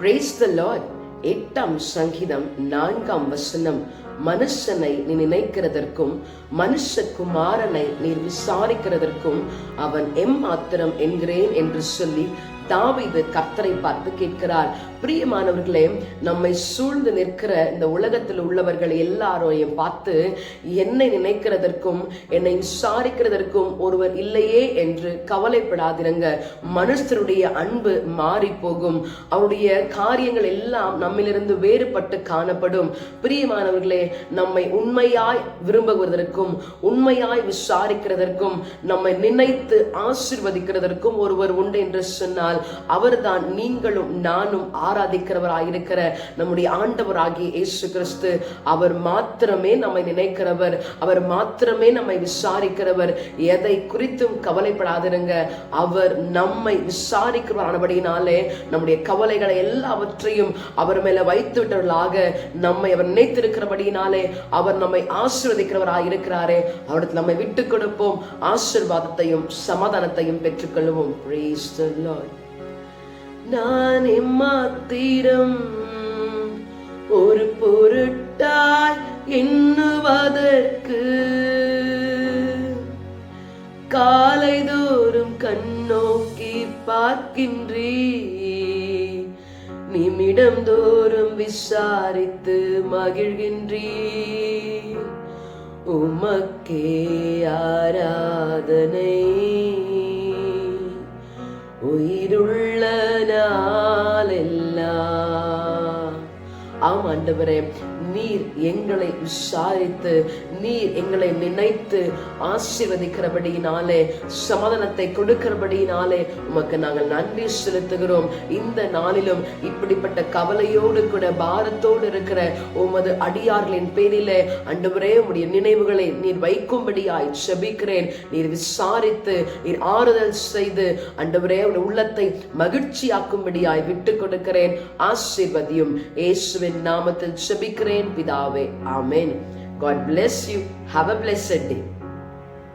Praise the Lord. 8ஆம் சங்கீதம் 4ஆம் வசனம். மனுஷனை நீ நினைக்கிறதற்கும் மனுஷகுமாரனை நீர் விசாரிக்கிறதற்கும் அவன் எம்மாத்திரம் என்கிறேன் என்று சொல்லி தாவீது கர்த்தரை பார்த்து கேட்கிறார். பிரியமானவர்களே, நம்மை சூழ்ந்து நிற்கிற இந்த உலகத்தில் உள்ளவர்கள் எல்லாரையும் பார்த்து என்னை நினைக்கிறதற்கும் என்னை விசாரிக்கிறதற்கும் ஒருவர் இல்லையே என்று கவலைப்படாதிருங்க. மனுஷருடைய அன்பு மாறி போகும். அவருடைய காரியங்கள் எல்லாம் நம்மிலிருந்து வேறுபட்டு காணப்படும். பிரியமானவர்களே, நம்மை உண்மையாய் விரும்புவதற்கும் உண்மையாய் விசாரிக்கிறதற்கும் நம்மை நினைத்து ஆசீர்வதிக்கிறதற்கும் ஒருவர் உண்டு என்று சொன்னால் அவர்தான் நீங்களும் நானும் ஆராதிக்கிறவராயிருக்கிற நம்முடைய ஆண்டவராகிய இயேசு கிறிஸ்து. அவர் மாத்திரமே நம்மை நினைக்கிறவர், அவர் மாத்திரமே நம்மை விசாரிக்கிறவர். எதை குறித்தும் கவலைப்படாதிருங்க. அவர் நம்மை விசாரிக்கிறவரானபடினாலே நம்முடைய கவலைகளை எல்லாவற்றையும் அவர் மேல வைத்து விட்டவர்களாக நம்மை அவர் நினைத்திருக்கிறபடினாலே அவர் நம்மை ஆசீர்வதிக்கிறவராயிருக்கிறாரே. அவருக்கு நம்மை விட்டு கொடுப்போம், ஆசீர்வாதத்தையும் சமாதானத்தையும் பெற்றுக்கொள்வோம். Praise the Lord. நான் எம்மாத்திரம் ஒரு பொருட்டாய் எண்ணுவதற்கு காலைதோறும் கண்ணோக்கி பார்க்கின்றீ, நிமிடம் தோறும் விசாரித்து மகிழ்கின்றீ. உமக்கே ஆராதனை உயிருள்ள நாளெல்லாம். ஆம் ஆண்டவரே, நீர் எங்களை விசாரித்து நீர் எங்களை நினைத்து ஆசீர்வதிக்கிறபடியினாலே, சமாதானத்தை கொடுக்கிறபடியினாலே உமக்கு நாங்கள் நன்றி செலுத்துகிறோம். இந்த நாளிலும் இப்படிப்பட்ட கவலையோடு கூட பாரத்தோடு இருக்கிற உமது அடியார்களின் பேரிலே ஆண்டவரே உம்முடைய நினைவுகளை நீர் வைக்கும்படியாய் ஜெபிக்கிறேன். நீர் விசாரித்து நீர் ஆறுதல் செய்து ஆண்டவரே உடைய உள்ளத்தை மகிழ்ச்சியாக்கும்படியாய் விட்டு கொடுக்கிறேன். ஆசீர்வதியும். இயேசுவின் நாமத்தில் ஜெபிக்கிறேன் பிதாவே. ஆமென். God bless you. Have a blessed day.